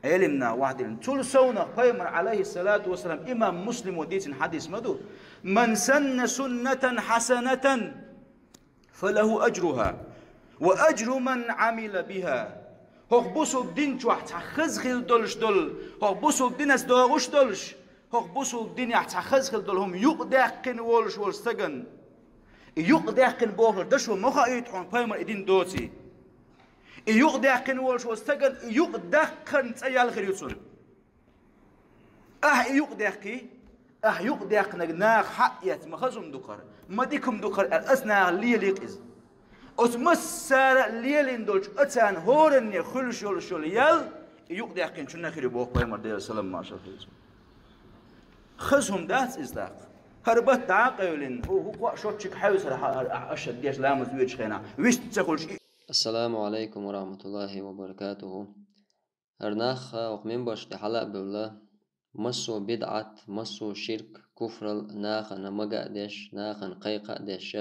علمنا واحد تول سونا قيمر عليه الصلاة والسلام إمام مسلم وديت حديث مدو من سن سنة حسنة فله أجرها وأجر من عمل بها. هو بوسو بدين جوات خزخل دولش دول هو بوسو بدين اس دوغوش دولش هو بوسو بدين يحت خزخل دول هم يقدقن ولش ولستغن يقدقن بوغر دشو مخا يتحون قيمر إدين دوتي يقدقن ولش ولستغن يقدقن تأيال خريطون يقدقي يقدقن ناغ حقيت مخزم دقر مديكم دقر الأسناغ ليليق إز أتمسر ليلين دولش أتان هورن خلش يولش يل يقدقن شنا خري بوغ قيمر ديال السلام ما شاء الله خزهم دات إزداق هربت تعاقلين هو شوتشك حيوس أشد ديش لامز ويش خينا ويش تقولش. السلام عليكم ورحمة الله وبركاته. هرناخ وقمين باش تحلق بالله مسو بدعة مسو شرك كفر ناخ نمجا ديش ناخ قيقا ديش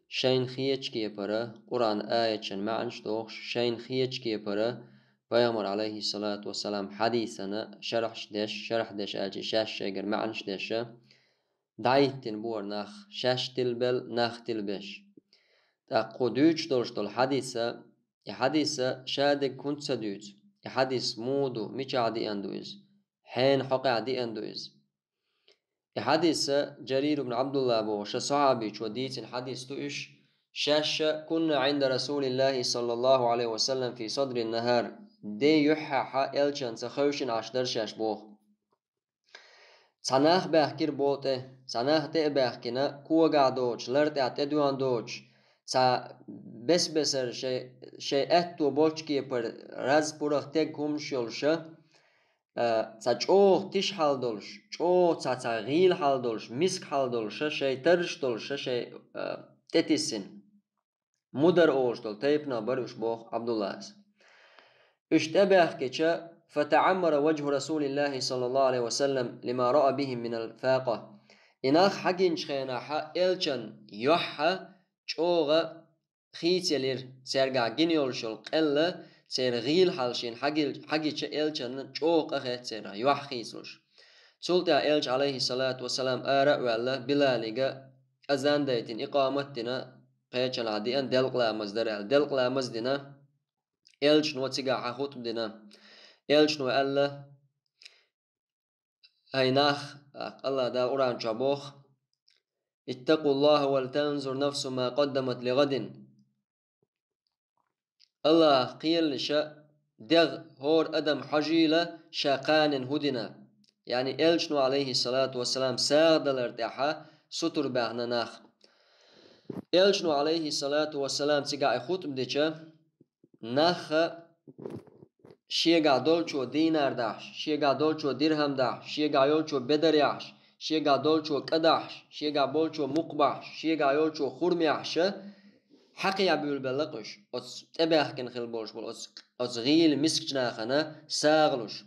شين خيج كي برا قرآن آية شن معنش دوخش شين خيج كي برا بيامر عليه الصلاة والسلام حديثنا شرح ديش آجي شاش شاقر معنش ديش دايتن بور ناخ شاش تلبل ناخ تلبش تا قدوش دولش دول حديثة شادك كنت سدوج حديث مودو ميش عدي اندويز حين حقي عدي اندويز حديثة جرير بن عبد الله بوش صحابي شوديت الحديث توش شاشة كنا عند رسول الله صلى الله عليه وسلم في صدر النهار دي يحا إلشان تخوشن عشدر شاش بوخ صناخ بحكير بوته صناخ تأبحكينا كوا قعدوش لرت اعتدوان دوش بس بسر شيء اتو بوچكي پر راز پورخ تگم شولشه چوخ تیش حال دولش چوخ غیل حال دولش مسک حال دولشه شيء ترش دولشه شيء تتسين مدر اوش دول تيبنا بروش بوخ عبد الله اشتبه كيشا فتعمر وجه رسول الله صلى الله عليه وسلم لما رأى به من الفاقة إناخ حقين شخينا حق إلشن يوحا چوغا خيتيلير سيرغا جينيول شول قلة سير غيل حالشين حقي چه إلشن چوغا خيت سيرا يوح خيسوش سلطة إلش عليه الصلاة والسلام آرأ والله بلاليغا أزان دايتين إقامتنا قيتشن عديان دلقلا مزدرال دلقلا مزدنا إلش نو تيغا حخوتم دنا إلش نو الله هيناخ الله دا أوران شابوخ اتقوا الله ولتنظر نفس ما قدمت لغد الله قيل شا دغ هور أدم حجيلة شاقان هدنا يعني إلشنو عليه الصلاة والسلام ساغد الارتاحة ستر باهنا ناخ إلشنو عليه الصلاة والسلام تيقع خطب ديشا ناخ شيقع دولشو دينار داش شيقع دولشو درهم داش شيقع يولشو بدر يعش شيقع دولشو كداش شيقع بولشو مقباش شيقع يولشو خرميعش حقي عبيول بلقش أتس تباخكن خل بولش بول أتس غيل مسكنا خنا ساغلوش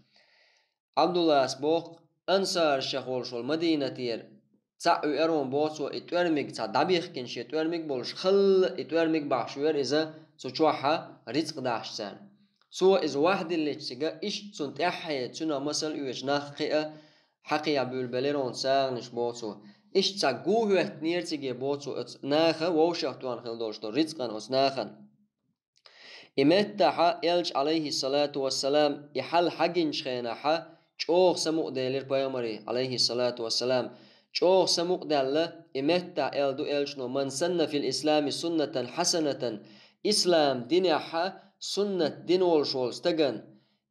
عبد الله اسبوق أنصار شخولش المدينة تير تعو إرون بوتسو إتورميك تع دبيخكن شي إتورميك بولش خل إتورميك بعشوير إذا سوچوحا رزق داش سان سو إذا واحد اللي تسيقا إيش تسون تأحيي تسونا مسل إيش ناخقئة حقي عبيول بليرون ساغنش بوتسو إيش تساقوه احتنير تيجي بوتسو ناخا ووشافتوان خل دولشتو رزقان أس ناخن إمتحا إلش عليه الصلاة والسلام يحل حقين شخيناحا چوغ سموق ديلير بيامري عليه الصلاة والسلام چوغ سموق دالله إمتح إلدو إلشنو من سن في الإسلام سنة حسنة إسلام دينيحا سنة دينول شولز تغن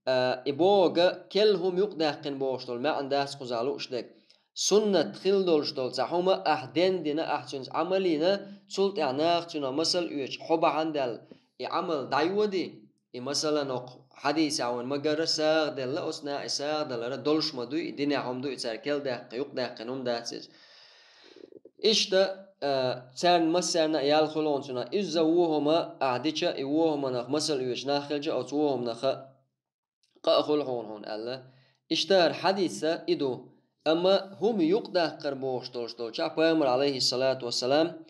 إبوغ كلهم يقدقن بوشتول ما عندهس قزالوش دك سنة خل دولشتول تحوما أحدين دينا أحسنس عملينا سلط إعناق تنا مثل إيش حبا عندال عمل دايودي مثلا نق حديث عن مجرى ساغ دل أسنا ساغ دل دولش مدوي دينا هم دوي تركل دق يقدق نوم داتس إيش ده تان مثلا يال خلون سنا إذا وهما أعديشة وهما نخ مثل إيش ناخلجة أو توهم نخ قأخل هون الله إشتهر حديثة إدو أما هم يقدق قربوش دول شعب بيامر عليه الصلاة والسلام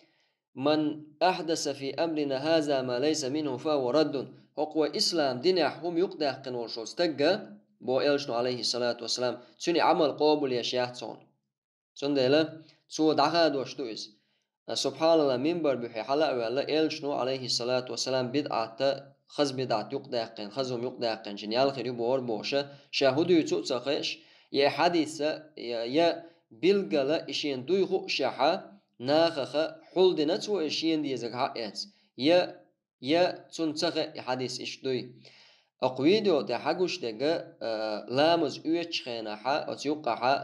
من أحدث في أمرنا هذا ما ليس منه فهو رد هو إسلام دينه هم يقدق قنوشوس تجا بو إلشنو عليه الصلاة والسلام تسوني عمل قابل يشيات صون سندلا سو دعها دوشتويز سبحان الله منبر بحي حلقة ولا إلشنو عليه الصلاة والسلام بدعة خز بدعة يقدقن خزهم يقدقن جنيال خير بور بوشة شاهدو يتوت سخش يا حديث يا بلغلا إشين دويخو شحا ناخخ حول دنت و إشين دي زكها إت يا تنتخ حديث إش دوي أقويدو تحقوش دقا لامز أويتش خيناحا أتيوقعها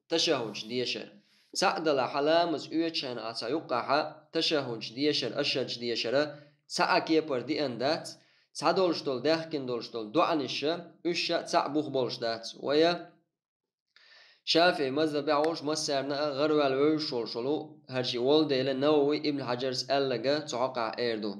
تشهج ديشر سعدل حلامز أويتشن أتيوقعها تشهج ديشر أشج ديشر سعكي بردي أندات سعدولش دول دهكن دولش دول دوعنش أشا تعبوخ بولش دات ويا شافعي مذهب عوش مسرنا غرو الوش شلو هرشي والدي نووي ابن حجر سألقى توقع إيردو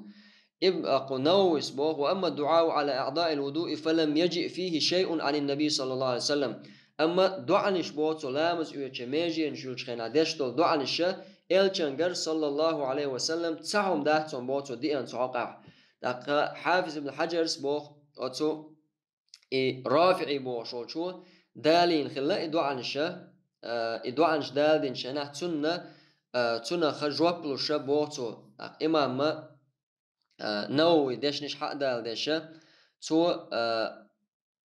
ابن أقو نووي سبوخ وأما الدعاء على أعضاء الوضوء فلم يجئ فيه شيء عن النبي صلى الله عليه وسلم أما دعنش بوت سلامز يوتشميجي نشول خينا دشتول دعنش إلشنجر صلى الله عليه وسلم تسعهم دهتون بوت ديان توقع حافظ ابن حجر سبوخ أتو رافعي بوشول شو دالين خلا إدوعنش دالين شنا تسنة خجوب لشة بوتو إمام نووي دشنش حق دال دشة تو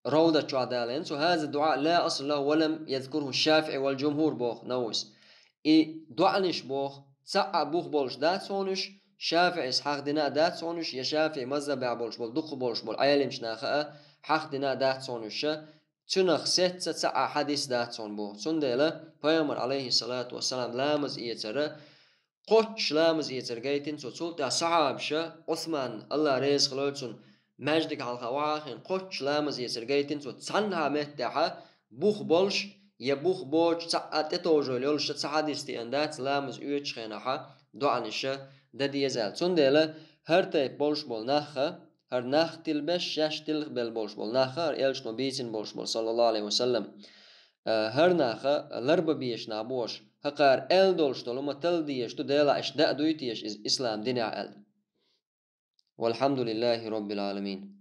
روضة شو دالين تو هذا الدعاء لا أصل له ولم يذكره الشافعي والجمهور بوخ نووس دعنش بوخ سقع بوخ بولش دات سونش شافعي إسحاق دينا دات سونش يا شافعي مذهب بولش بول دق بولش بول عيالمش ناخا حق دينا دات سونش تنخ ست ساعة حديث دات سون بو سندلا پیامبر عليه الصلاة والسلام لامز إيتره قش لامز إيتر جايتين سوتول تا صحابشة عثمان الله رزق خلوتون مجدك على الخواخين قش لامز إيتر جايتين سوت صنها متاحة بوخ بولش يا بوخ بوش ساعة تتوجه لولش حديث تي أندات لامز إيتش خينها دعنشة ددي يزال سندلا هرتي بولش بول نخا هر نخ تلبش شش تلخ بل بولش بول نخا هر إلش نبيتين بولش بول صلى الله عليه وسلم هر نخا لرب بيش نابوش هقار دولش دولما تل ديش تو ديلا إش دا دويتيش إسلام دينع والحمد لله رب العالمين.